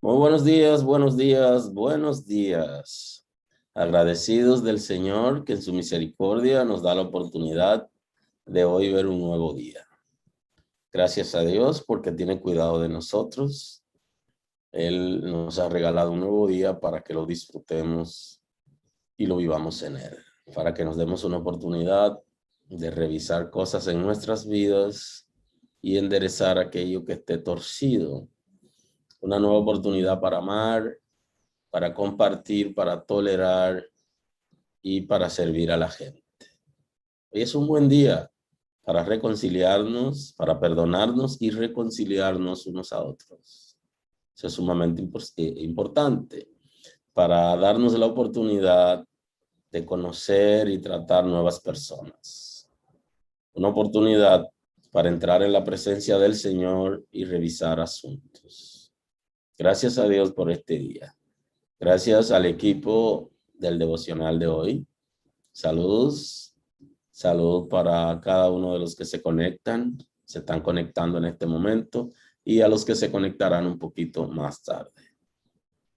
Muy buenos días, buenos días, buenos días. Agradecidos del Señor que en su misericordia nos da la oportunidad de hoy ver un nuevo día. Gracias a Dios porque tiene cuidado de nosotros. Él nos ha regalado un nuevo día para que lo disfrutemos y lo vivamos en Él. Para que nos demos una oportunidad de revisar cosas en nuestras vidas y enderezar aquello que esté torcido. Una nueva oportunidad para amar, para compartir, para tolerar y para servir a la gente. Hoy es un buen día para reconciliarnos, para perdonarnos y reconciliarnos unos a otros. Eso es sumamente importante para darnos la oportunidad de conocer y tratar nuevas personas. Una oportunidad para entrar en la presencia del Señor y revisar asuntos. Gracias a Dios por este día. Gracias al equipo del devocional de hoy. Saludos. Salud para cada uno de los que se conectan, se están conectando en este momento y a los que se conectarán un poquito más tarde.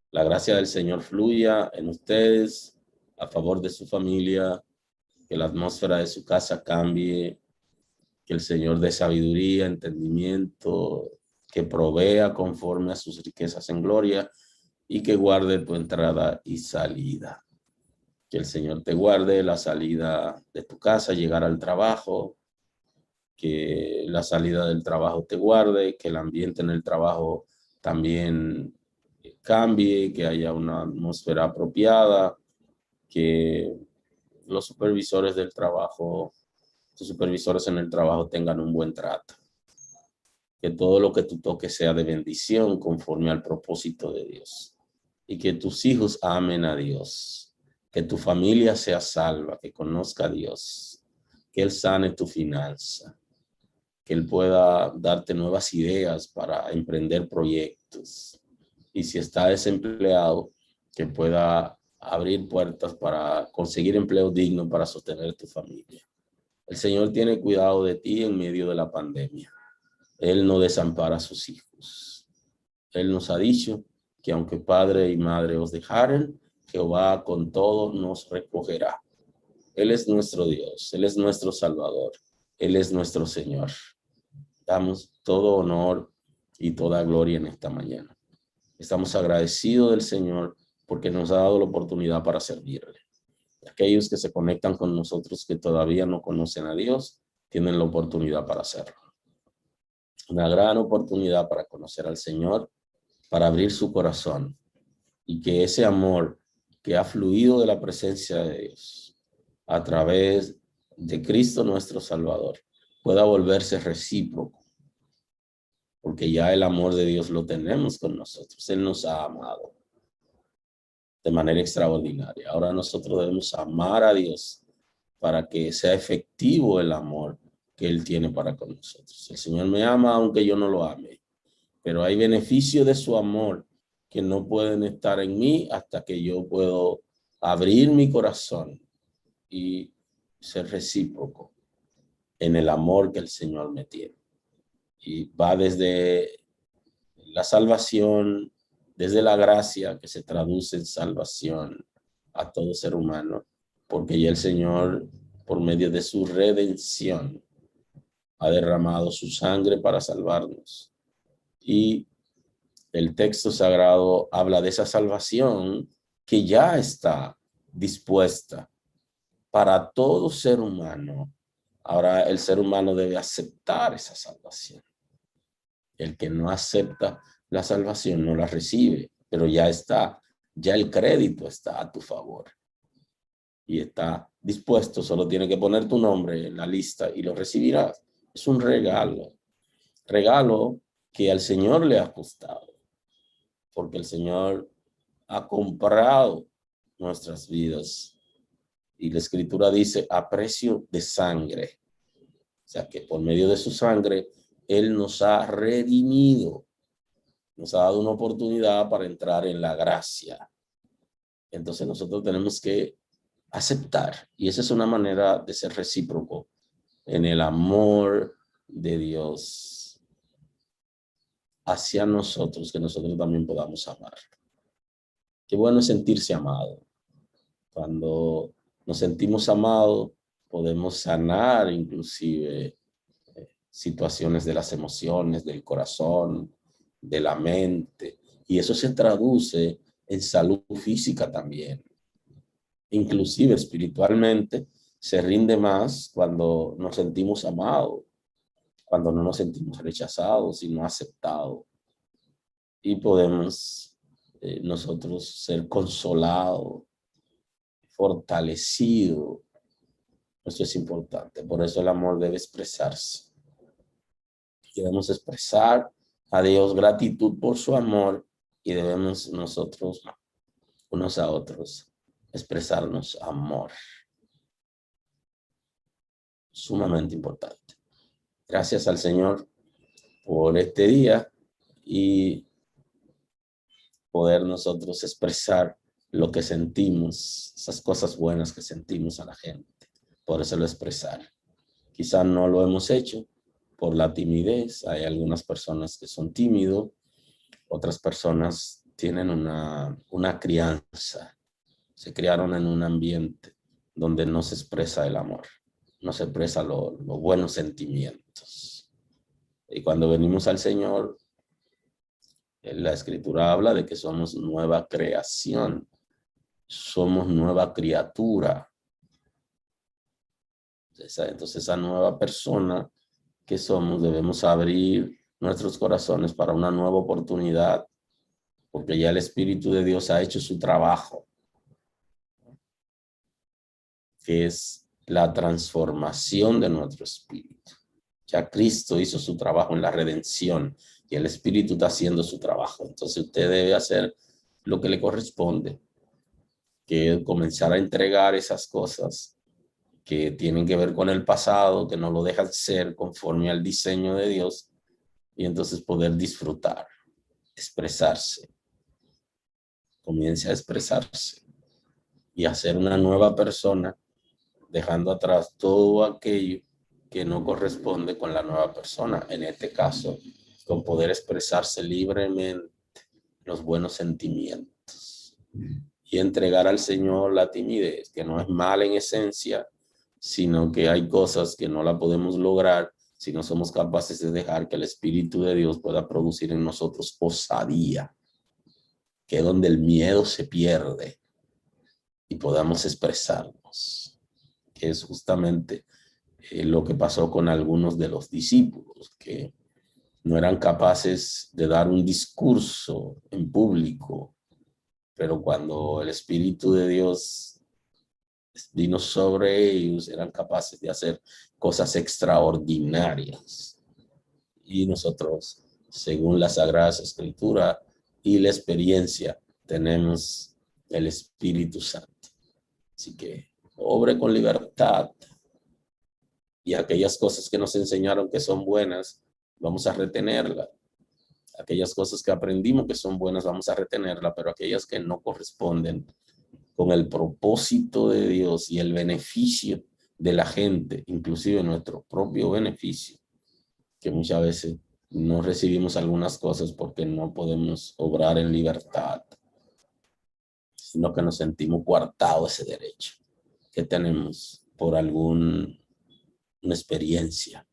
La gracia del Señor fluya en ustedes, a favor de su familia, que la atmósfera de su casa cambie, que el Señor dé sabiduría, entendimiento, que provea conforme a sus riquezas en gloria y que guarde tu entrada y salida. Que el Señor te guarde la salida de tu casa, llegar al trabajo, que la salida del trabajo te guarde, que el ambiente en el trabajo también cambie, que haya una atmósfera apropiada, que los supervisores del trabajo, tus supervisores en el trabajo tengan un buen trato. Que todo lo que tú toques sea de bendición conforme al propósito de Dios. Y que tus hijos amen a Dios. Que tu familia sea salva, que conozca a Dios, que Él sane tu finanza, que Él pueda darte nuevas ideas para emprender proyectos. Y si está desempleado, que pueda abrir puertas para conseguir empleo digno para sostener tu familia. El Señor tiene cuidado de ti en medio de la pandemia. Él no desampara a sus hijos. Él nos ha dicho que aunque padre y madre os dejaren, Jehová con todo nos recogerá. Él es nuestro Dios, Él es nuestro Salvador, Él es nuestro Señor. Damos todo honor y toda gloria en esta mañana. Estamos agradecidos del Señor porque nos ha dado la oportunidad para servirle. Aquellos que se conectan con nosotros que todavía no conocen a Dios, tienen la oportunidad para hacerlo. Una gran oportunidad para conocer al Señor, para abrir su corazón y que ese amor que ha fluido de la presencia de Dios a través de Cristo nuestro Salvador pueda volverse recíproco, porque ya el amor de Dios lo tenemos con nosotros. Él nos ha amado de manera extraordinaria. Ahora nosotros debemos amar a Dios para que sea efectivo el amor que Él tiene para con nosotros. El Señor me ama aunque yo no lo ame, pero hay beneficios de su amor que no pueden estar en mí hasta que yo puedo abrir mi corazón y ser recíproco en el amor que el Señor me tiene. Y va desde la salvación, desde la gracia que se traduce en salvación a todo ser humano, porque ya el Señor, por medio de su redención, ha derramado su sangre para salvarnos. Y el texto sagrado habla de esa salvación que ya está dispuesta para todo ser humano. Ahora el ser humano debe aceptar esa salvación. El que no acepta la salvación no la recibe, pero ya está, ya el crédito está a tu favor. Y está dispuesto, solo tiene que poner tu nombre en la lista y lo recibirás. Es un regalo, regalo que al Señor le ha costado, porque el Señor ha comprado nuestras vidas. Y la Escritura dice, a precio de sangre. O sea, que por medio de su sangre, Él nos ha redimido. Nos ha dado una oportunidad para entrar en la gracia. Entonces nosotros tenemos que aceptar. Y esa es una manera de ser recíproco en el amor de Dios hacia nosotros, que nosotros también podamos amar. Qué bueno es sentirse amado. Cuando nos sentimos amados, podemos sanar inclusive situaciones de las emociones, del corazón, de la mente. Y eso se traduce en salud física también. Inclusive espiritualmente se rinde más cuando nos sentimos amados, cuando no nos sentimos rechazados, sino aceptados. Y podemos nosotros ser consolados, fortalecidos. Eso es importante. Por eso el amor debe expresarse. Debemos expresar a Dios gratitud por su amor y debemos nosotros, unos a otros, expresarnos amor. Sumamente importante. Gracias al Señor por este día y poder nosotros expresar lo que sentimos, esas cosas buenas que sentimos a la gente. Por eso lo expresar. Quizás no lo hemos hecho por la timidez. Hay algunas personas que son tímidos, otras personas tienen una crianza, se criaron en un ambiente donde no se expresa el amor, no se expresa los buenos sentimientos. Y cuando venimos al Señor, la Escritura habla de que somos nueva creación, somos nueva criatura. Entonces esa nueva persona que somos, debemos abrir nuestros corazones para una nueva oportunidad, porque ya el Espíritu de Dios ha hecho su trabajo, que es la transformación de nuestro espíritu. Ya Cristo hizo su trabajo en la redención y el Espíritu está haciendo su trabajo. Entonces usted debe hacer lo que le corresponde, que es comenzar a entregar esas cosas que tienen que ver con el pasado, que no lo dejan ser conforme al diseño de Dios, y entonces poder disfrutar, expresarse. Comience a expresarse y a ser una nueva persona, dejando atrás todo aquello que no corresponde con la nueva persona. En este caso, con poder expresarse libremente los buenos sentimientos y entregar al Señor la timidez, que no es mala en esencia, sino que hay cosas que no la podemos lograr si no somos capaces de dejar que el Espíritu de Dios pueda producir en nosotros osadía, que es donde el miedo se pierde y podamos expresarnos, que es justamente lo que pasó con algunos de los discípulos, que no eran capaces de dar un discurso en público, pero cuando el Espíritu de Dios vino sobre ellos, eran capaces de hacer cosas extraordinarias. Y nosotros, según la Sagrada Escritura y la experiencia, tenemos el Espíritu Santo. Así que obre con libertad. Y aquellas cosas que nos enseñaron que son buenas, vamos a retenerlas. Aquellas cosas que aprendimos que son buenas, vamos a retenerlas, pero aquellas que no corresponden con el propósito de Dios y el beneficio de la gente, inclusive nuestro propio beneficio, que muchas veces no recibimos algunas cosas porque no podemos obrar en libertad, sino que nos sentimos coartados ese derecho que tenemos por alguna experiencia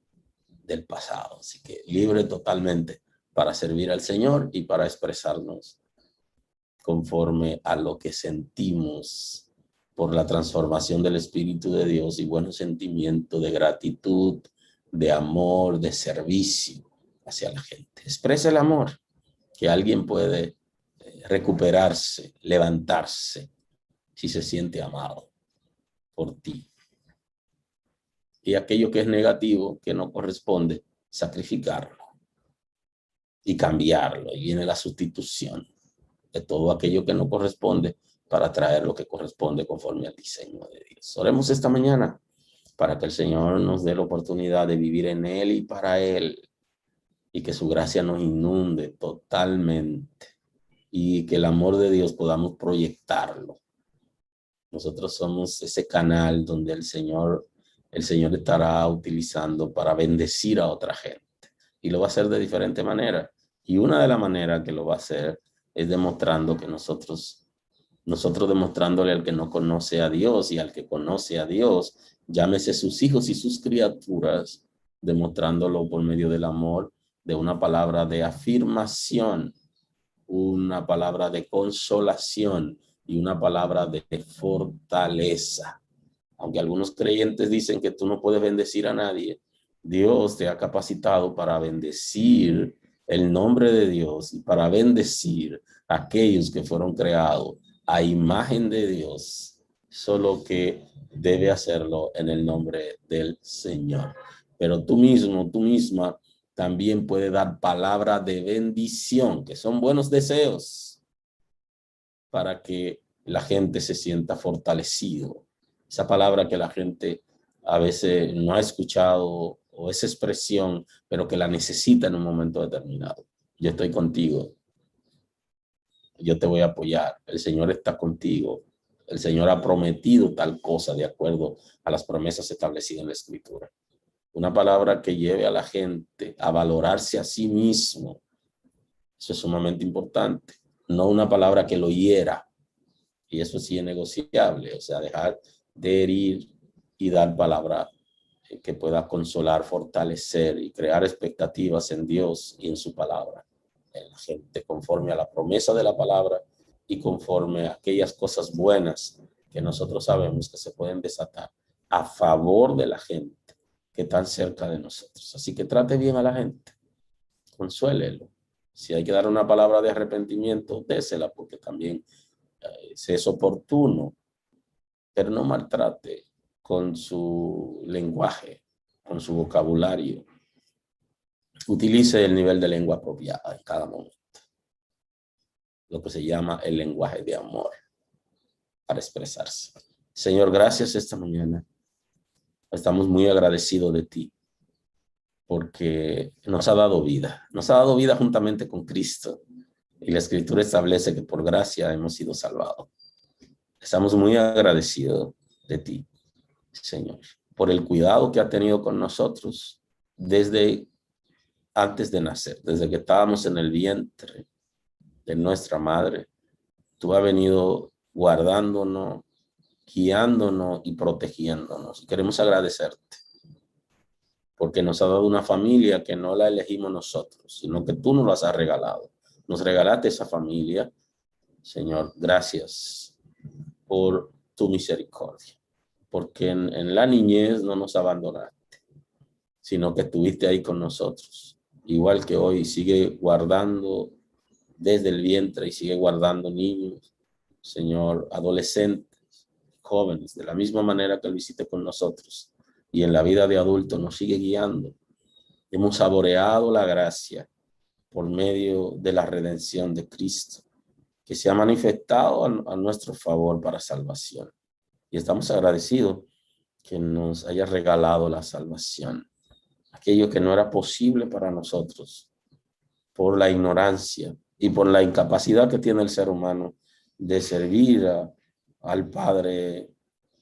del pasado. Así que libre totalmente para servir al Señor y para expresarnos conforme a lo que sentimos por la transformación del Espíritu de Dios y buenos sentimientos de gratitud, de amor, de servicio hacia la gente. Expresa el amor, que alguien puede recuperarse, levantarse, si se siente amado por ti. Y aquello que es negativo, que no corresponde, sacrificarlo y cambiarlo. Y viene la sustitución de todo aquello que no corresponde para traer lo que corresponde conforme al diseño de Dios. Oremos esta mañana para que el Señor nos dé la oportunidad de vivir en Él y para Él, y que su gracia nos inunde totalmente y que el amor de Dios podamos proyectarlo. Nosotros somos ese canal donde el Señor estará utilizando para bendecir a otra gente, y lo va a hacer de diferente manera. Y una de las maneras que lo va a hacer es demostrando que nosotros demostrándole al que no conoce a Dios y al que conoce a Dios, llámese sus hijos y sus criaturas, demostrándolo por medio del amor, de una palabra de afirmación, una palabra de consolación y una palabra de fortaleza. Aunque algunos creyentes dicen que tú no puedes bendecir a nadie, Dios te ha capacitado para bendecir el nombre de Dios y para bendecir a aquellos que fueron creados a imagen de Dios, solo que debe hacerlo en el nombre del Señor. Pero tú mismo, tú misma, también puedes dar palabra de bendición, que son buenos deseos, para que la gente se sienta fortalecido. Esa palabra que la gente a veces no ha escuchado, o esa expresión, pero que la necesita en un momento determinado. Yo estoy contigo. Yo te voy a apoyar. El Señor está contigo. El Señor ha prometido tal cosa de acuerdo a las promesas establecidas en la Escritura. Una palabra que lleve a la gente a valorarse a sí mismo. Eso es sumamente importante. No una palabra que lo hiera. Y eso sí es negociable. O sea, dejar de herir y dar palabra que pueda consolar, fortalecer y crear expectativas en Dios y en su palabra. En la gente, conforme a la promesa de la palabra y conforme a aquellas cosas buenas que nosotros sabemos que se pueden desatar a favor de la gente que están cerca de nosotros. Así que trate bien a la gente, consuélelo. Si hay que dar una palabra de arrepentimiento, désela, porque también es oportuno, pero no maltrate con su lenguaje, con su vocabulario. Utilice el nivel de lengua apropiada en cada momento. Lo que se llama el lenguaje de amor para expresarse. Señor, gracias esta mañana. Estamos muy agradecidos de ti porque nos ha dado vida. Nos ha dado vida juntamente con Cristo. Y la Escritura establece que por gracia hemos sido salvados. Estamos muy agradecidos de ti, Señor, por el cuidado que ha tenido con nosotros desde antes de nacer, desde que estábamos en el vientre de nuestra madre. Tú has venido guardándonos, guiándonos y protegiéndonos. Queremos agradecerte porque nos ha dado una familia que no la elegimos nosotros, sino que tú nos la has regalado. Nos regalaste esa familia, Señor. Gracias por tu misericordia, porque en la niñez no nos abandonaste, sino que estuviste ahí con nosotros. Igual que hoy, sigue guardando desde el vientre y sigue guardando niños, Señor, adolescentes, jóvenes, de la misma manera que lo hiciste con nosotros. Y en la vida de adultos nos sigue guiando. Hemos saboreado la gracia por medio de la redención de Cristo, que se ha manifestado a nuestro favor para salvación. Y estamos agradecidos que nos haya regalado la salvación. Aquello que no era posible para nosotros, por la ignorancia y por la incapacidad que tiene el ser humano de servir al Padre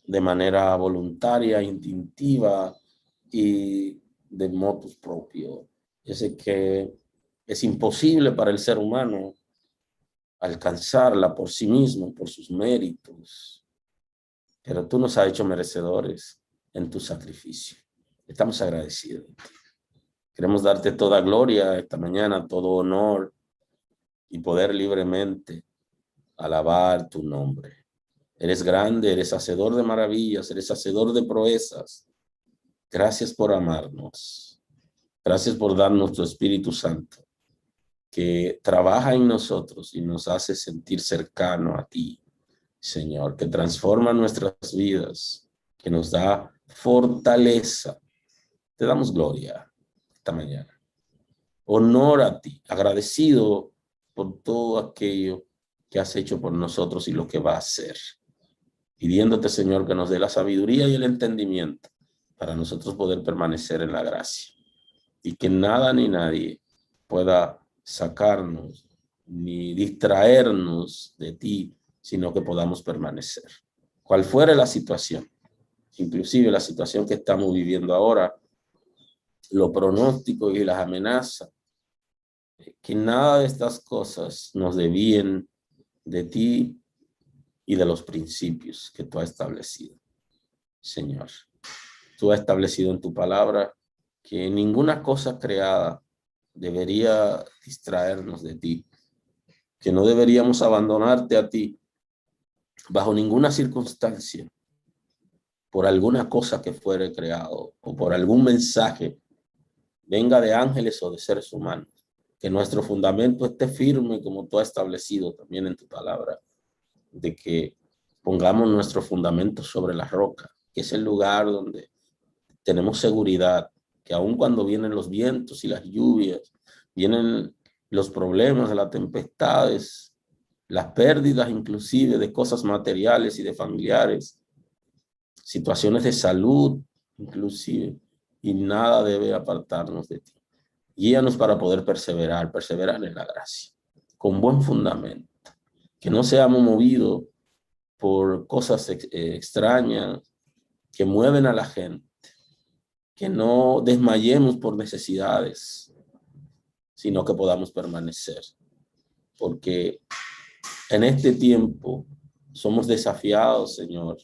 de manera voluntaria, instintiva y de motus propio. Yo sé que es imposible para el ser humano alcanzarla por sí mismo, por sus méritos, pero tú nos has hecho merecedores en tu sacrificio. Estamos agradecidos. Queremos darte toda gloria esta mañana, todo honor y poder libremente alabar tu nombre. Eres grande, eres hacedor de maravillas, eres hacedor de proezas. Gracias por amarnos. Gracias por darnos tu Espíritu Santo, que trabaja en nosotros y nos hace sentir cercano a ti, Señor, que transforma nuestras vidas, que nos da fortaleza. Te damos gloria esta mañana. Honor a ti, agradecido por todo aquello que has hecho por nosotros y lo que va a hacer. Pidiéndote, Señor, que nos dé la sabiduría y el entendimiento para nosotros poder permanecer en la gracia. Y que nada ni nadie pueda sacarnos ni distraernos de ti, sino que podamos permanecer. Cual fuera la situación, inclusive la situación que estamos viviendo ahora, los pronósticos y las amenazas, que nada de estas cosas nos desvíen de ti y de los principios que tú has establecido, Señor. Tú has establecido en tu palabra que ninguna cosa creada debería distraernos de ti, que no deberíamos abandonarte a ti bajo ninguna circunstancia, por alguna cosa que fuere creado o por algún mensaje, venga de ángeles o de seres humanos. Que nuestro fundamento esté firme como tú has establecido también en tu palabra, de que pongamos nuestro fundamento sobre la roca, que es el lugar donde tenemos seguridad, que aun cuando vienen los vientos y las lluvias, vienen los problemas, las tempestades, las pérdidas inclusive de cosas materiales y de familiares, situaciones de salud inclusive, y nada debe apartarnos de ti. Guíanos para poder perseverar en la gracia, con buen fundamento, que no seamos movidos por cosas extrañas que mueven a la gente, que no desmayemos por necesidades, sino que podamos permanecer. Porque en este tiempo somos desafiados, Señor,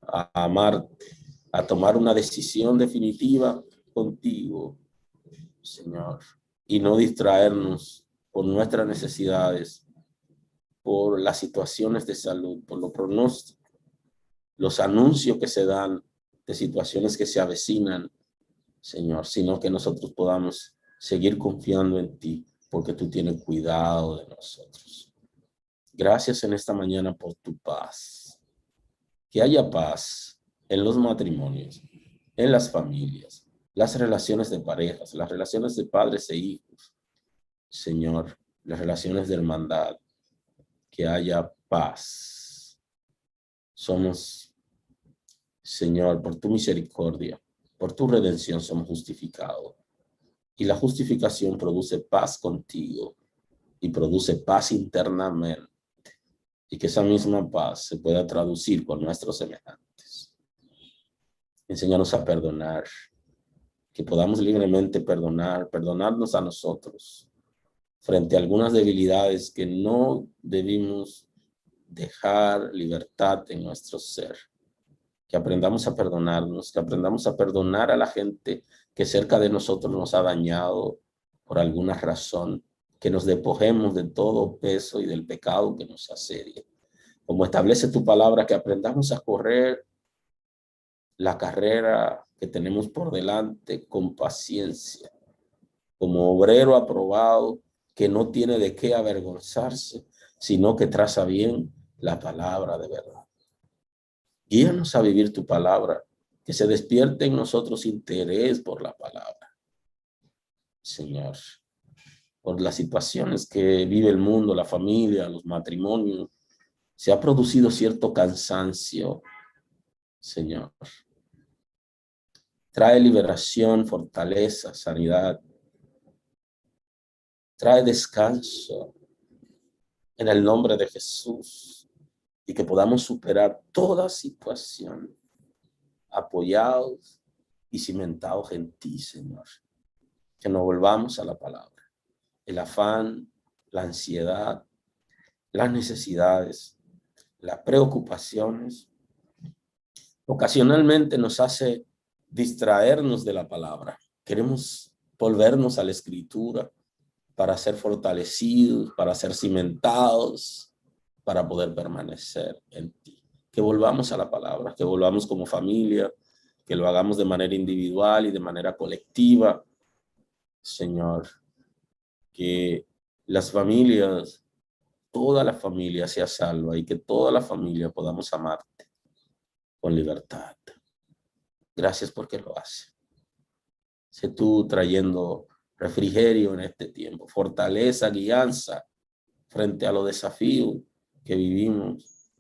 a amarte, a tomar una decisión definitiva contigo, Señor, y no distraernos por nuestras necesidades, por las situaciones de salud, por los pronósticos, los anuncios que se dan de situaciones que se avecinan, Señor, sino que nosotros podamos seguir confiando en ti, porque tú tienes cuidado de nosotros. Gracias en esta mañana por tu paz. Que haya paz en los matrimonios, en las familias, las relaciones de parejas, las relaciones de padres e hijos. Señor, las relaciones de hermandad. Que haya paz. Somos, Señor, por tu misericordia, por tu redención somos justificados. Y la justificación produce paz contigo y produce paz internamente. Y que esa misma paz se pueda traducir con nuestros semejantes. Enséñanos a perdonar, que podamos libremente perdonarnos a nosotros frente a algunas debilidades que no debimos dejar libertad en nuestro ser. Que aprendamos a perdonarnos, que aprendamos a perdonar a la gente que cerca de nosotros nos ha dañado por alguna razón, que nos despojemos de todo peso y del pecado que nos asedia. Como establece tu palabra, que aprendamos a correr la carrera que tenemos por delante con paciencia, como obrero aprobado que no tiene de qué avergonzarse, sino que traza bien la palabra de verdad. Guíanos a vivir tu palabra, que se despierte en nosotros interés por la palabra. Señor, por las situaciones que vive el mundo, la familia, los matrimonios, se ha producido cierto cansancio, Señor. Trae liberación, fortaleza, sanidad. Trae descanso en el nombre de Jesús y que podamos superar toda situación apoyados y cimentados en ti, Señor. Que nos volvamos a la palabra. El afán, la ansiedad, las necesidades, las preocupaciones, ocasionalmente nos hace distraernos de la palabra. Queremos volvernos a la Escritura para ser fortalecidos, para ser cimentados, para poder permanecer en ti. Que volvamos a la palabra, que volvamos como familia, que lo hagamos de manera individual y de manera colectiva. Señor, que las familias, toda la familia sea salva y que toda la familia podamos amarte con libertad. Gracias porque lo hace. Sé tú trayendo refrigerio en este tiempo, fortaleza, guianza frente a los desafíos que vivimos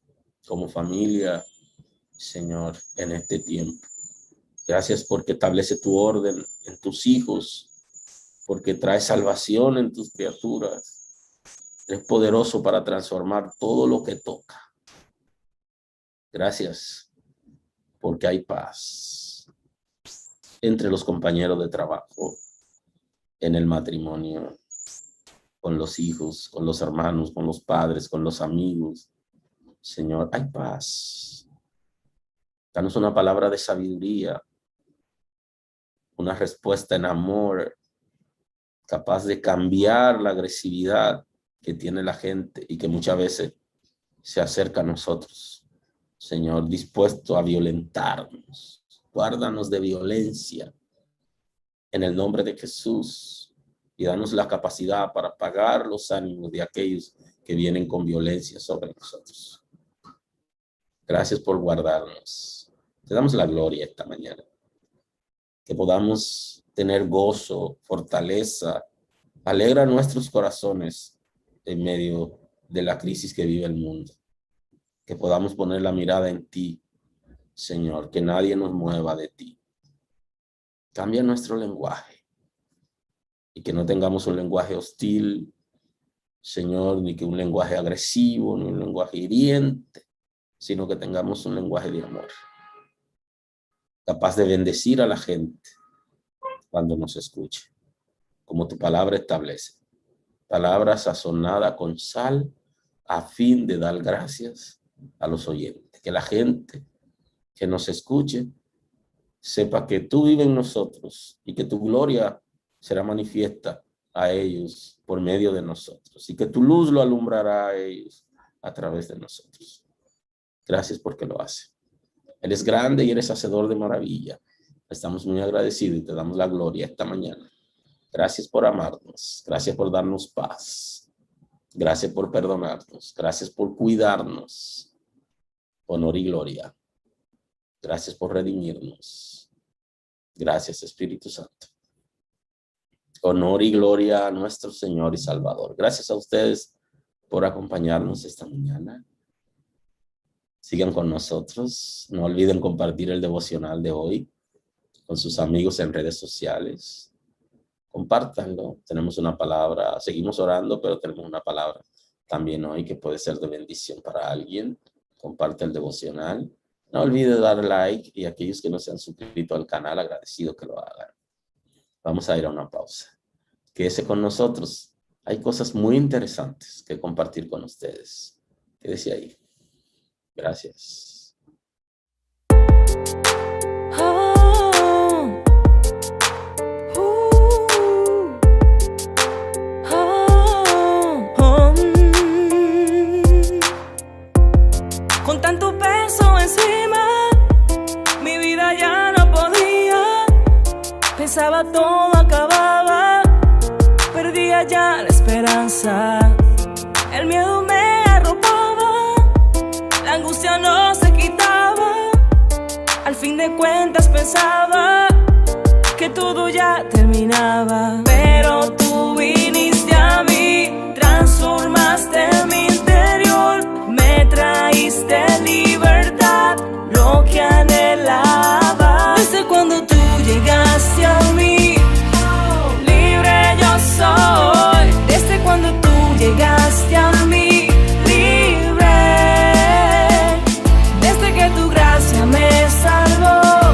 como familia, Señor, en este tiempo. Gracias porque establece tu orden en tus hijos, porque trae salvación en tus criaturas. Eres poderoso para transformar todo lo que toca. Gracias porque hay paz entre los compañeros de trabajo, en el matrimonio, con los hijos, con los hermanos, con los padres, con los amigos. Señor, hay paz. Danos una palabra de sabiduría, una respuesta en amor, capaz de cambiar la agresividad que tiene la gente y que muchas veces se acerca a nosotros. Señor, dispuesto a violentarnos. Guárdanos de violencia en el nombre de Jesús y danos la capacidad para apagar los ánimos de aquellos que vienen con violencia sobre nosotros. Gracias por guardarnos. Te damos la gloria esta mañana. Que podamos tener gozo, fortaleza, alegra nuestros corazones en medio de la crisis que vive el mundo. Que podamos poner la mirada en ti, Señor, que nadie nos mueva de ti. Cambia nuestro lenguaje y que no tengamos un lenguaje hostil, Señor, ni que un lenguaje agresivo, ni un lenguaje hiriente, sino que tengamos un lenguaje de amor, capaz de bendecir a la gente cuando nos escuche, como tu palabra establece. Palabra sazonada con sal a fin de dar gracias a los oyentes. Que la gente que nos escuche sepa que tú vives en nosotros y que tu gloria será manifiesta a ellos por medio de nosotros y que tu luz lo alumbrará a ellos a través de nosotros. Gracias porque lo hace. Él es grande y eres hacedor de maravilla. Estamos muy agradecidos y te damos la gloria esta mañana. Gracias por amarnos. Gracias por darnos paz. Gracias por perdonarnos. Gracias por cuidarnos. Honor y gloria. Gracias por redimirnos. Gracias, Espíritu Santo. Honor y gloria a nuestro Señor y Salvador. Gracias a ustedes por acompañarnos esta mañana. Sigan con nosotros. No olviden compartir el devocional de hoy con sus amigos en redes sociales. Compártanlo. Tenemos una palabra. Seguimos orando, pero tenemos una palabra también hoy que puede ser de bendición para alguien. Comparte el devocional. No olvide dar like y aquellos que no se han suscrito al canal, agradecido que lo hagan. Vamos a ir a una pausa. Quédese con nosotros. Hay cosas muy interesantes que compartir con ustedes. Quédese ahí. Gracias. Con tanto peso encima, mi vida ya no podía. Pensaba todo acababa, perdía ya la esperanza. El miedo me arropaba, la angustia no se quitaba. Al fin de cuentas pensaba que todo ya terminaba. Pero tú viniste a mí, transformaste mi interior, me traíste libertad, lo que anhelaba. Desde cuando tú llegaste a mí, libre yo soy. Desde cuando tú llegaste a mí, libre. Desde que tu gracia me salvó,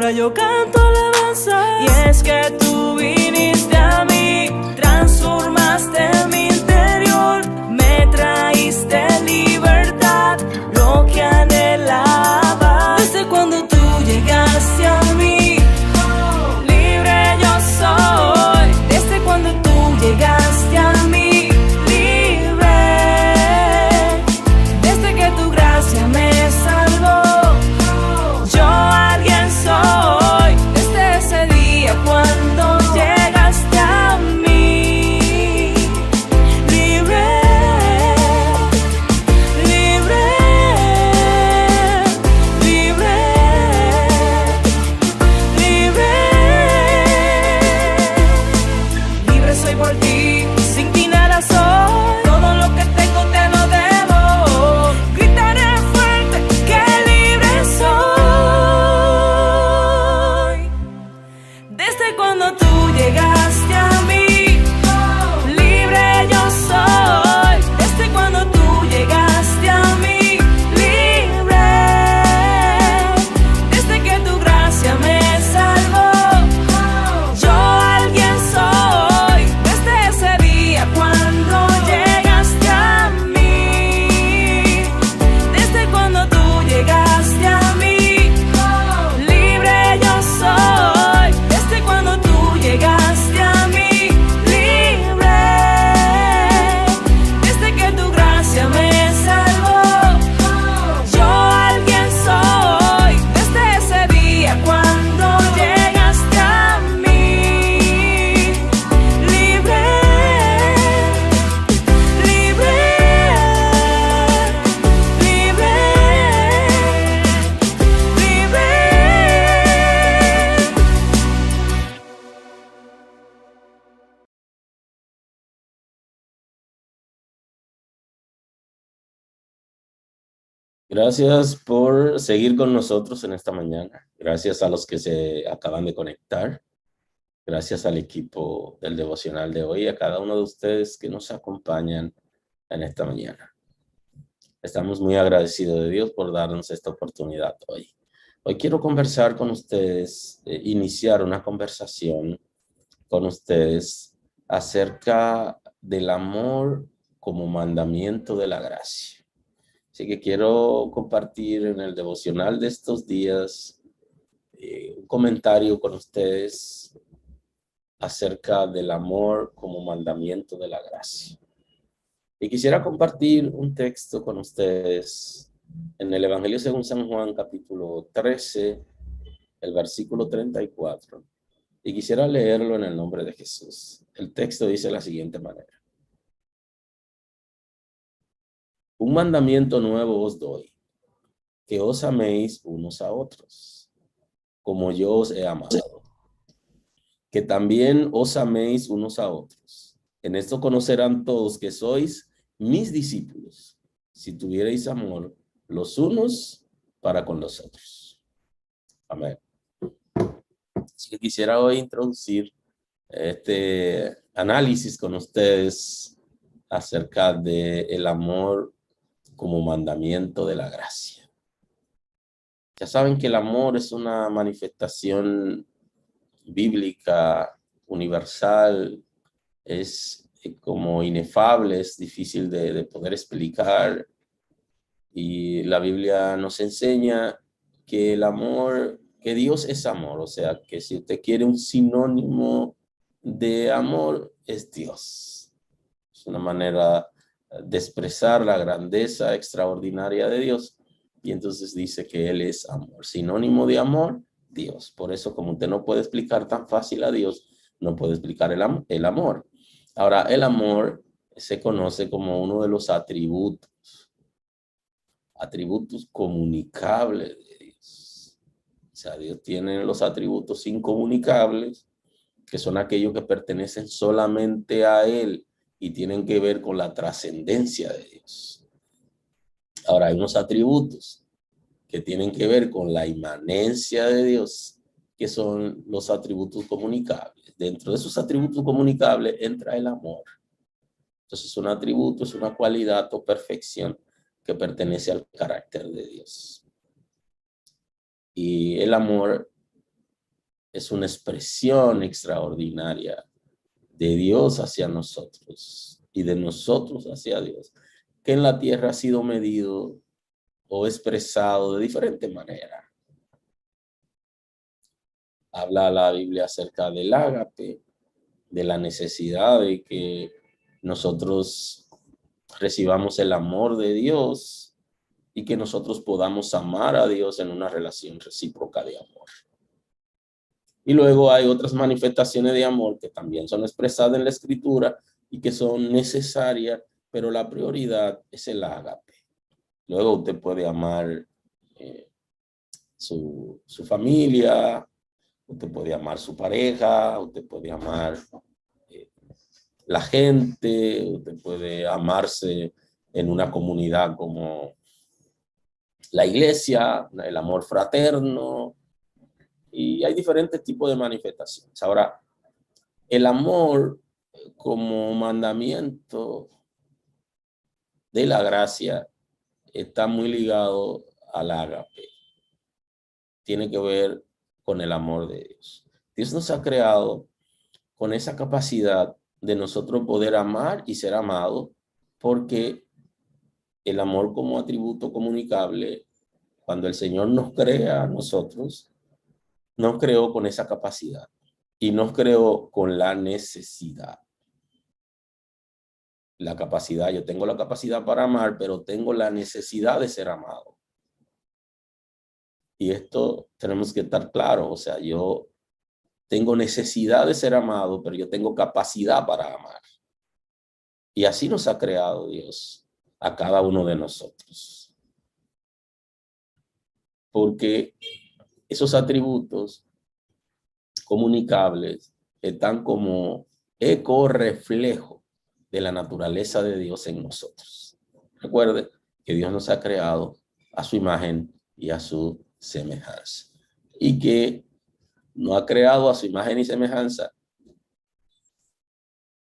ahora yo canto alabanza. Y es que tú viniste a mí, transformaste mi interior, me traíste libertad, lo que anhelaba. Desde cuando tú llegaste a mí, libre yo soy. Desde cuando tú llegaste a mí, libre. Desde que tu gracia me salvó, yo alguien soy. Desde ese día cuando llegaste a mí, libre, libre, libre, libre. Libre soy por ti, sin ti nada soy. Todo lo que tengo te lo debo. Gritaré fuerte que libre soy. Desde cuando tú llegaste a mí, libre yo soy. Desde cuando tú llegaste a mí, libre. Desde que tu gracia me salvó, yo alguien soy. Desde ese día cuando llegaste a mí, desde cuando tú llegaste a mí, libre yo soy. Desde cuando tú llegaste a mí, libre. Desde que tu gracia me salvó, yo alguien soy. Desde ese día cuando llegaste a mí, libre, libre, libre, libre. Gracias por seguir con nosotros en esta mañana. Gracias a los que se acaban de conectar. Gracias al equipo del devocional de hoy y a cada uno de ustedes que nos acompañan en esta mañana. Estamos muy agradecidos de Dios por darnos esta oportunidad hoy. Hoy quiero conversar con ustedes, iniciar una conversación con ustedes acerca del amor como mandamiento de la gracia. Así que quiero compartir en el devocional de estos días un comentario con ustedes acerca del amor como mandamiento de la gracia. Y quisiera compartir un texto con ustedes en el Evangelio según San Juan, capítulo 13, el versículo 34. Y quisiera leerlo en el nombre de Jesús. El texto dice de la siguiente manera: un mandamiento nuevo os doy, que os améis unos a otros, como yo os he amado, que también os améis unos a otros. En esto conocerán todos que sois mis discípulos, si tuvierais amor los unos para con los otros. Amén. Así que quisiera hoy introducir este análisis con ustedes acerca del amor como mandamiento de la gracia. Ya saben que el amor es una manifestación bíblica, universal, es como inefable, es difícil de poder explicar. Y la Biblia nos enseña que el amor, que Dios es amor. O sea, que si usted quiere un sinónimo de amor, es Dios. Es una manera de expresar la grandeza extraordinaria de Dios. Y entonces dice que Él es amor. Sinónimo de amor, Dios. Por eso, como usted no puede explicar tan fácil a Dios, no puede explicar el amor. Ahora, el amor se conoce como uno de los atributos comunicables de Dios. O sea, Dios tiene los atributos incomunicables, que son aquellos que pertenecen solamente a Él y tienen que ver con la trascendencia de Dios. Ahora, hay unos atributos que tienen que ver con la inmanencia de Dios, que son los atributos comunicables. Dentro de esos atributos comunicables entra el amor. Entonces, un atributo es una cualidad o perfección que pertenece al carácter de Dios. Y el amor es una expresión extraordinaria de Dios hacia nosotros y de nosotros hacia Dios, que en la tierra ha sido medido o expresado de diferente manera. Habla la Biblia acerca del ágape, de la necesidad de que nosotros recibamos el amor de Dios y que nosotros podamos amar a Dios en una relación recíproca de amor. Y luego hay otras manifestaciones de amor que también son expresadas en la Escritura y que son necesarias, pero la prioridad es el ágape. Luego usted puede amar su familia, usted puede amar su pareja, usted puede amar la gente, usted puede amarse en una comunidad como la iglesia, el amor fraterno, y hay diferentes tipos de manifestaciones. Ahora, el amor como mandamiento de la gracia está muy ligado al ágape. Tiene que ver con el amor de Dios. Dios nos ha creado con esa capacidad de nosotros poder amar y ser amados, porque el amor como atributo comunicable, cuando el Señor nos crea a nosotros, nos creó con esa capacidad y nos creó con la necesidad. La capacidad, yo tengo la capacidad para amar, pero tengo la necesidad de ser amado. Y esto tenemos que estar claros, o sea, yo tengo necesidad de ser amado, pero yo tengo capacidad para amar. Y así nos ha creado Dios a cada uno de nosotros. Porque esos atributos comunicables están como eco reflejo de la naturaleza de Dios en nosotros. Recuerde que Dios nos ha creado a su imagen y a su semejanza. Y que no ha creado a su imagen y semejanza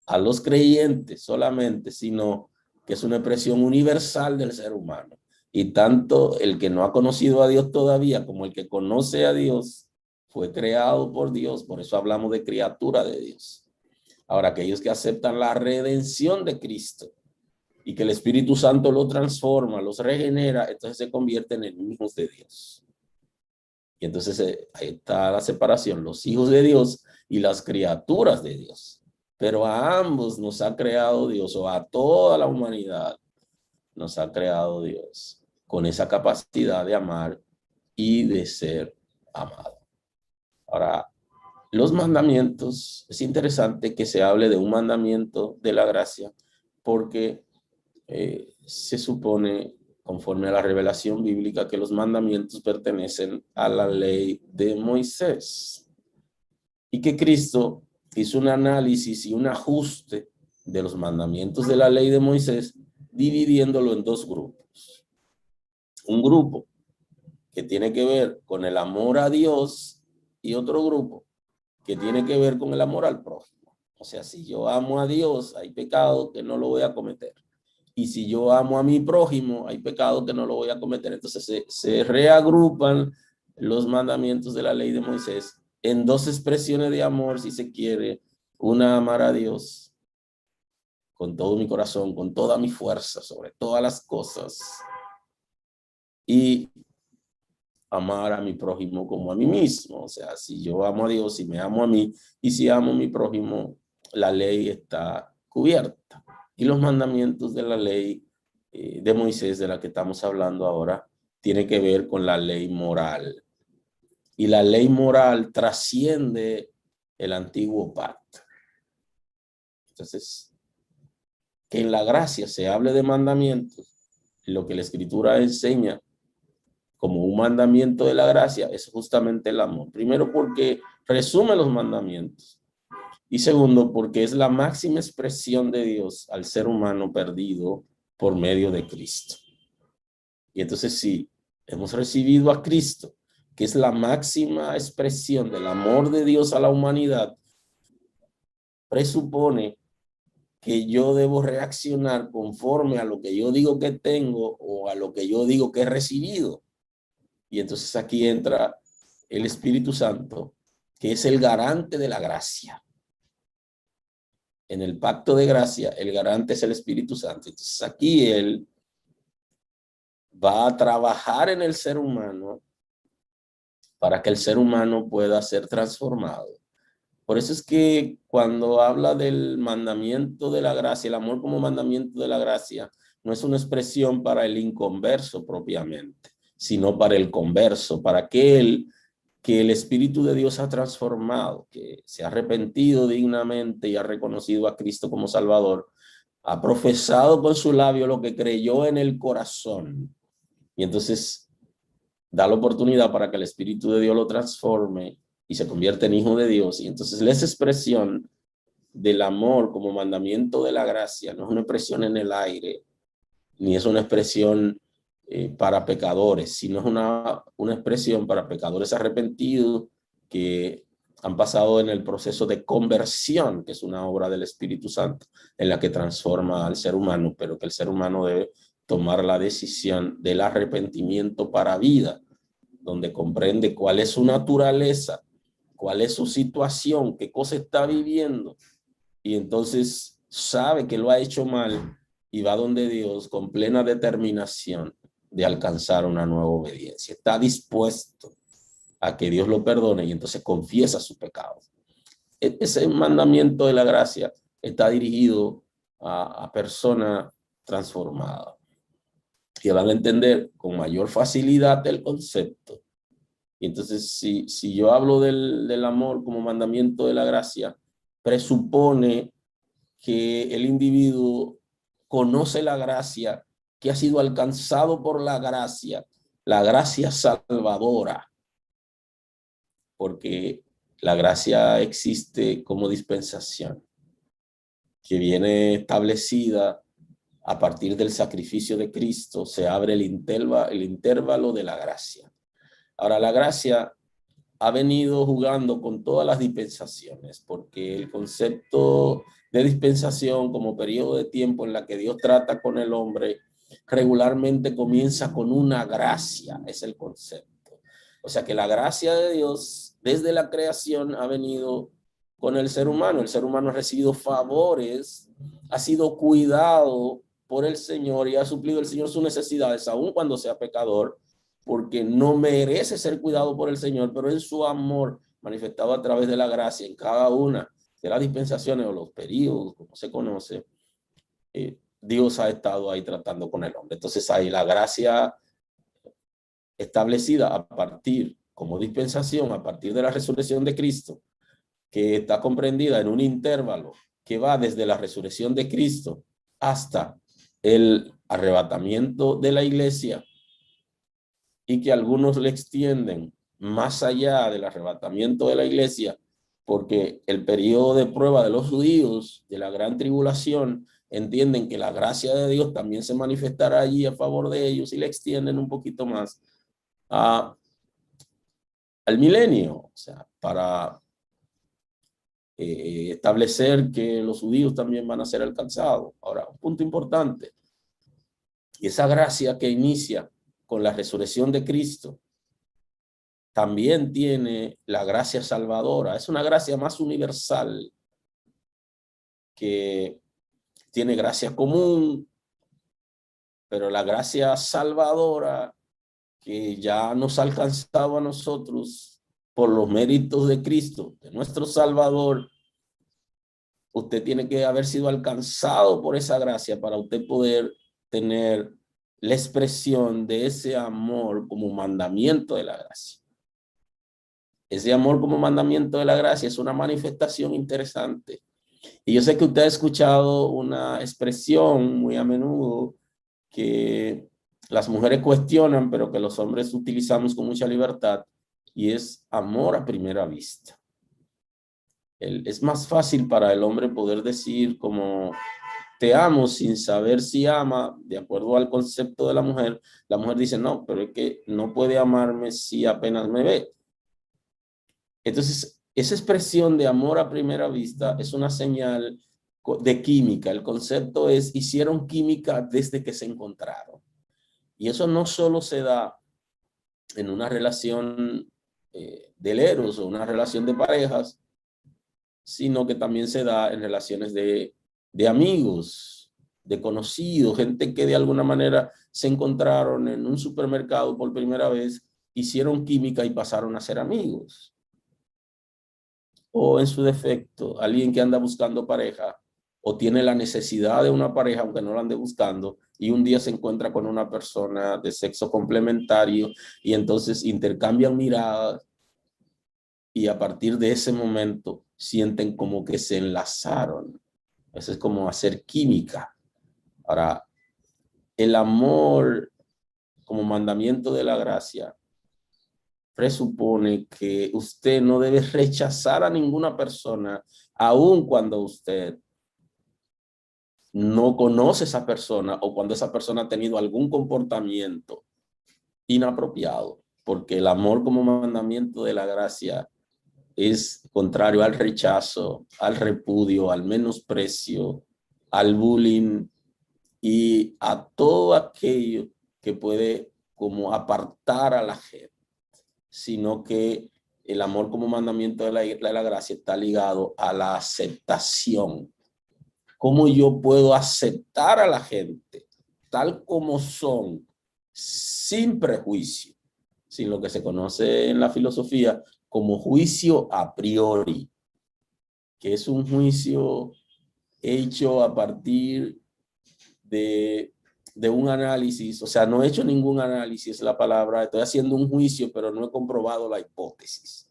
a los creyentes solamente, sino que es una expresión universal del ser humano. Y tanto el que no ha conocido a Dios todavía como el que conoce a Dios fue creado por Dios. Por eso hablamos de criatura de Dios. Ahora, aquellos que aceptan la redención de Cristo y que el Espíritu Santo los transforma, los regenera, entonces se convierten en hijos de Dios. Y entonces ahí está la separación, los hijos de Dios y las criaturas de Dios. Pero a ambos nos ha creado Dios, o a toda la humanidad nos ha creado Dios con esa capacidad de amar y de ser amado. Ahora, los mandamientos, es interesante que se hable de un mandamiento de la gracia, porque se supone, conforme a la revelación bíblica, que los mandamientos pertenecen a la ley de Moisés y que Cristo hizo un análisis y un ajuste de los mandamientos de la ley de Moisés, dividiéndolo en dos grupos. Un grupo que tiene que ver con el amor a Dios y otro grupo que tiene que ver con el amor al prójimo. O sea, si yo amo a Dios, hay pecado que no lo voy a cometer. Y si yo amo a mi prójimo, hay pecado que no lo voy a cometer. Entonces se reagrupan los mandamientos de la ley de Moisés en dos expresiones de amor, si se quiere. Una, amar a Dios con todo mi corazón, con toda mi fuerza, sobre todas las cosas. Y amar a mi prójimo como a mí mismo. O sea, si yo amo a Dios y me amo a mí, y si amo a mi prójimo, la ley está cubierta. Y los mandamientos de la ley de Moisés, de la que estamos hablando ahora, tiene que ver con la ley moral. Y la ley moral trasciende el antiguo pacto. Entonces, que en la gracia se hable de mandamientos, lo que la Escritura enseña como un mandamiento de la gracia es justamente el amor. Primero, porque resume los mandamientos. Y segundo, porque es la máxima expresión de Dios al ser humano perdido por medio de Cristo. Y entonces, si hemos recibido a Cristo, que es la máxima expresión del amor de Dios a la humanidad, presupone que yo debo reaccionar conforme a lo que yo digo que tengo o a lo que yo digo que he recibido. Y entonces aquí entra el Espíritu Santo que es el garante de la gracia. En el pacto de gracia, el garante es el Espíritu Santo. Entonces aquí Él va a trabajar en el ser humano para que el ser humano pueda ser transformado. Por eso es que cuando habla del mandamiento de la gracia, el amor como mandamiento de la gracia, no es una expresión para el inconverso propiamente, sino para el converso, para aquel que el Espíritu de Dios ha transformado, que se ha arrepentido dignamente y ha reconocido a Cristo como Salvador, ha profesado con su labio lo que creyó en el corazón. Y entonces da la oportunidad para que el Espíritu de Dios lo transforme y se convierta en hijo de Dios. Y entonces esa expresión del amor como mandamiento de la gracia no es una expresión en el aire, ni es una expresión para pecadores, sino es una expresión para pecadores arrepentidos que han pasado en el proceso de conversión, que es una obra del Espíritu Santo, en la que transforma al ser humano, pero que el ser humano debe tomar la decisión del arrepentimiento para vida, donde comprende cuál es su naturaleza, cuál es su situación, qué cosa está viviendo, y entonces sabe que lo ha hecho mal y va donde Dios con plena determinación de alcanzar una nueva obediencia. Está dispuesto a que Dios lo perdone y entonces confiesa su pecado. Ese mandamiento de la gracia está dirigido a personas transformadas, que van a entender con mayor facilidad el concepto. Y entonces, si yo hablo del amor como mandamiento de la gracia, presupone que el individuo conoce la gracia, que ha sido alcanzado por la gracia salvadora, porque la gracia existe como dispensación, que viene establecida a partir del sacrificio de Cristo. Se abre el intervalo de la gracia. Ahora, la gracia ha venido jugando con todas las dispensaciones, porque el concepto de dispensación como periodo de tiempo en la que Dios trata con el hombre regularmente comienza con una gracia, es el concepto. O sea que la gracia de Dios desde la creación ha venido con el ser humano. El ser humano ha recibido favores, ha sido cuidado por el Señor y ha suplido el Señor sus necesidades, aun cuando sea pecador, porque no merece ser cuidado por el Señor, pero en su amor manifestado a través de la gracia en cada una de las dispensaciones o los periodos, como se conoce, Dios ha estado ahí tratando con el hombre. Entonces hay la gracia establecida a partir, como dispensación, a partir de la resurrección de Cristo, que está comprendida en un intervalo que va desde la resurrección de Cristo hasta el arrebatamiento de la iglesia, y que algunos le extienden más allá del arrebatamiento de la iglesia, porque el periodo de prueba de los judíos, de la gran tribulación, entienden que la gracia de Dios también se manifestará allí a favor de ellos y le extienden un poquito más al milenio, o sea, para establecer que los judíos también van a ser alcanzados. Ahora, un punto importante, y esa gracia que inicia con la resurrección de Cristo, también tiene la gracia salvadora. Es una gracia más universal, que tiene gracia común, pero la gracia salvadora que ya nos ha alcanzado a nosotros por los méritos de Cristo, de nuestro Salvador. Usted tiene que haber sido alcanzado por esa gracia para usted poder tener la expresión de ese amor como mandamiento de la gracia. Ese amor como mandamiento de la gracia es una manifestación interesante. Y yo sé que usted ha escuchado una expresión muy a menudo que las mujeres cuestionan, pero que los hombres utilizamos con mucha libertad, y es amor a primera vista. Es más fácil para el hombre poder decir como te amo sin saber si ama, de acuerdo al concepto de la mujer. La mujer dice, no, pero es que no puede amarme si apenas me ve. Entonces, esa expresión de amor a primera vista es una señal de química. El concepto es, hicieron química desde que se encontraron. Y eso no solo se da en una relación del eros o una relación de parejas, sino que también se da en relaciones de amigos, de conocidos, gente que de alguna manera se encontraron en un supermercado por primera vez, hicieron química y pasaron a ser amigos. O en su defecto, alguien que anda buscando pareja o tiene la necesidad de una pareja, aunque no la ande buscando, y un día se encuentra con una persona de sexo complementario y entonces intercambian miradas y a partir de ese momento sienten como que se enlazaron. Eso es como hacer química. Ahora, el amor como mandamiento de la gracia presupone que usted no debe rechazar a ninguna persona, aun cuando usted no conoce a esa persona o cuando esa persona ha tenido algún comportamiento inapropiado, porque el amor como mandamiento de la gracia es contrario al rechazo, al repudio, al menosprecio, al bullying y a todo aquello que puede como apartar a la gente, sino que el amor como mandamiento de la gracia está ligado a la aceptación. ¿Cómo yo puedo aceptar a la gente tal como son, sin prejuicio, sin lo que se conoce en la filosofía como juicio a priori, que es un juicio hecho a partir de un análisis? O sea, no he hecho ningún análisis, la palabra, estoy haciendo un juicio, pero no he comprobado la hipótesis.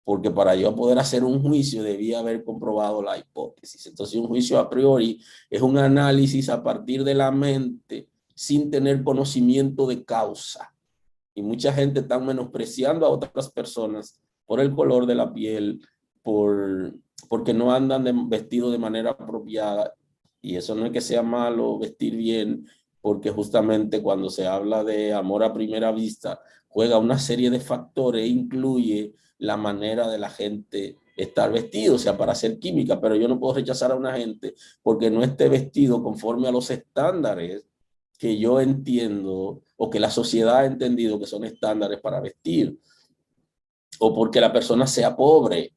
Porque para yo poder hacer un juicio debía haber comprobado la hipótesis. Entonces un juicio a priori es un análisis a partir de la mente sin tener conocimiento de causa. Y mucha gente está menospreciando a otras personas por el color de la piel, porque no andan vestidos de manera apropiada. Y eso no es que sea malo vestir bien, porque justamente cuando se habla de amor a primera vista, juega una serie de factores, incluye la manera de la gente estar vestido, o sea, para hacer química, pero yo no puedo rechazar a una gente porque no esté vestido conforme a los estándares que yo entiendo o que la sociedad ha entendido que son estándares para vestir, o porque la persona sea pobre,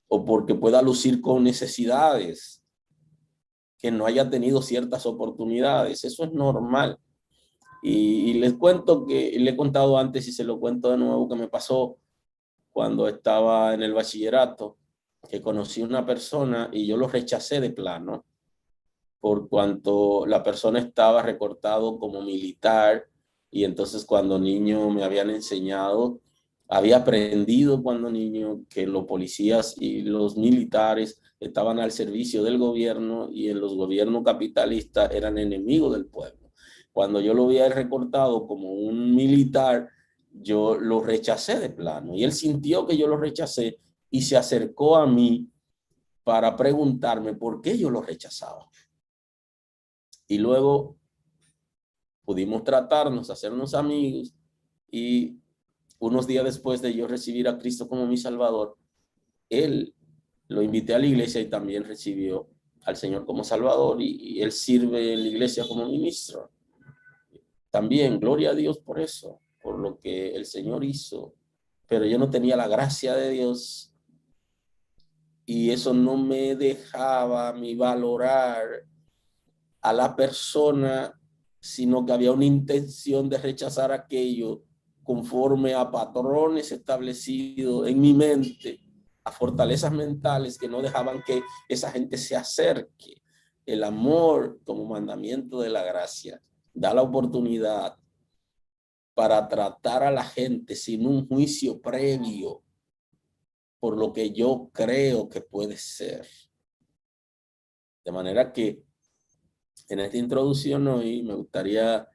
o porque pueda lucir con necesidades, que no haya tenido ciertas oportunidades. Eso es normal. Y les cuento que le he contado antes y se lo cuento de nuevo que me pasó cuando estaba en el bachillerato, que conocí a una persona y yo lo rechacé de plano, por cuanto la persona estaba recortado como militar y entonces cuando niño me habían enseñado, había aprendido cuando niño que los policías y los militares estaban al servicio del gobierno y en los gobiernos capitalistas eran enemigos del pueblo. Cuando yo lo había recortado como un militar, yo lo rechacé de plano y él sintió que yo lo rechacé y se acercó a mí para preguntarme por qué yo lo rechazaba. Y luego pudimos tratarnos, hacernos amigos y unos días después de yo recibir a Cristo como mi Salvador, él lo invité a la iglesia y también recibió al Señor como Salvador y él sirve en la iglesia como ministro. También, gloria a Dios por eso, por lo que el Señor hizo, pero yo no tenía la gracia de Dios y eso no me dejaba a mí valorar a la persona, sino que había una intención de rechazar aquello conforme a patrones establecidos en mi mente, a fortalezas mentales que no dejaban que esa gente se acerque. El amor como mandamiento de la gracia da la oportunidad para tratar a la gente sin un juicio previo por lo que yo creo que puede ser. De manera que en esta introducción hoy me gustaría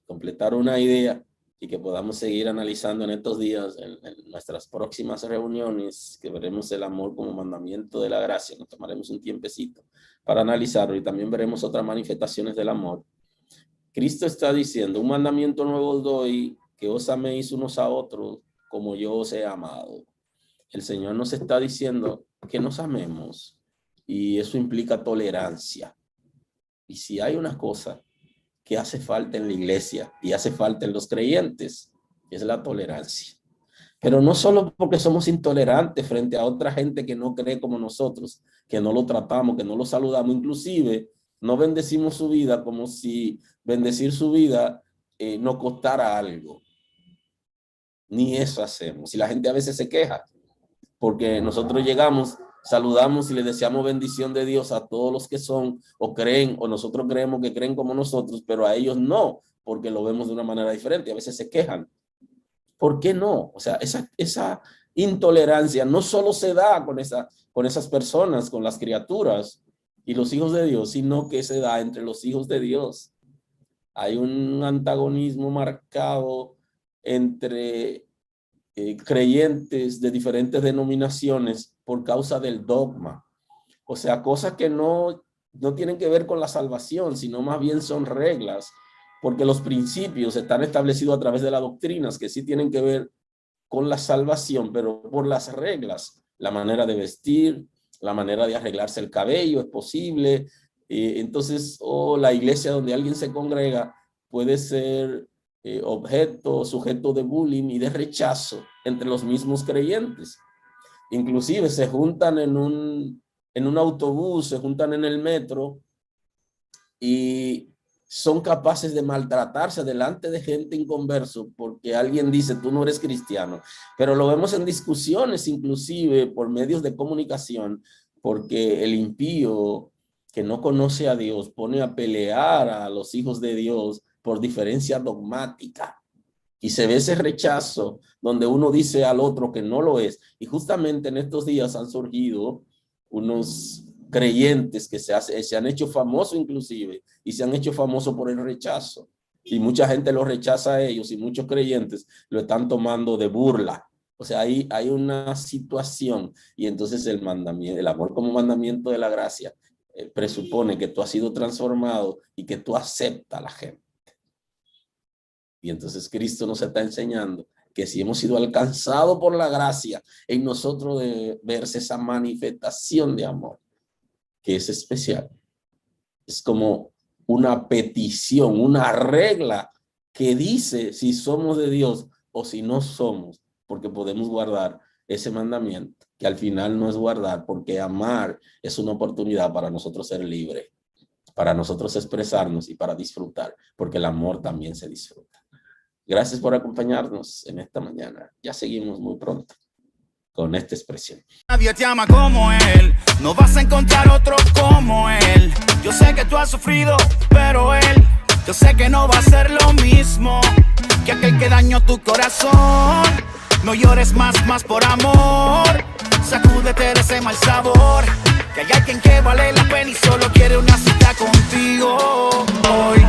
completar una idea y que podamos seguir analizando en estos días, en nuestras próximas reuniones, que veremos el amor como mandamiento de la gracia. Nos tomaremos un tiempecito para analizarlo y también veremos otras manifestaciones del amor. Cristo está diciendo, un mandamiento nuevo os doy, que os améis unos a otros como yo os he amado. El Señor nos está diciendo que nos amemos y eso implica tolerancia. Y si hay una cosa que hace falta en la iglesia y hace falta en los creyentes, es la tolerancia. Pero no solo porque somos intolerantes frente a otra gente que no cree como nosotros, que no lo tratamos, que no lo saludamos, inclusive no bendecimos su vida como si bendecir su vida nos costara algo. Ni eso hacemos. Y la gente a veces se queja porque nosotros llegamos, saludamos y le deseamos bendición de Dios a todos los que son o creen, o nosotros creemos que creen como nosotros, pero a ellos no, porque lo vemos de una manera diferente. A veces se quejan. ¿Por qué no? O sea, esa intolerancia no solo se da con esas personas, con las criaturas y los hijos de Dios, sino que se da entre los hijos de Dios. Hay un antagonismo marcado entre creyentes de diferentes denominaciones por causa del dogma. O sea, cosas que no tienen que ver con la salvación, sino más bien son reglas, porque los principios están establecidos a través de las doctrinas que sí tienen que ver con la salvación, pero por las reglas, la manera de vestir, la manera de arreglarse el cabello es posible. Entonces, la iglesia donde alguien se congrega puede ser sujeto de bullying y de rechazo entre los mismos creyentes. Inclusive se juntan en un autobús, se juntan en el metro y son capaces de maltratarse delante de gente inconverso porque alguien dice, tú no eres cristiano. Pero lo vemos en discusiones, inclusive por medios de comunicación, porque el impío que no conoce a Dios pone a pelear a los hijos de Dios por diferencia dogmática. Y se ve ese rechazo donde uno dice al otro que no lo es. Y justamente en estos días han surgido unos creyentes que se han hecho famosos inclusive, y se han hecho famosos por el rechazo. Y mucha gente los rechaza a ellos y muchos creyentes lo están tomando de burla. O sea, hay una situación y entonces el amor como mandamiento de la gracia presupone que tú has sido transformado y que tú aceptas a la gente. Y entonces Cristo nos está enseñando que si hemos sido alcanzados por la gracia, en nosotros debe verse esa manifestación de amor, que es especial. Es como una petición, una regla que dice si somos de Dios o si no somos, porque podemos guardar ese mandamiento, que al final no es guardar, porque amar es una oportunidad para nosotros ser libres, para nosotros expresarnos y para disfrutar, porque el amor también se disfruta. Gracias por acompañarnos en esta mañana. Ya seguimos muy pronto con esta expresión. Nadie te ama como él, no vas a encontrar otro como él. Yo sé que tú has sufrido, pero él, yo sé que no va a ser lo mismo que aquel que dañó tu corazón. No llores más por amor, sacúdete de ese mal sabor, que hay alguien que vale la pena y solo quiere una cita contigo hoy.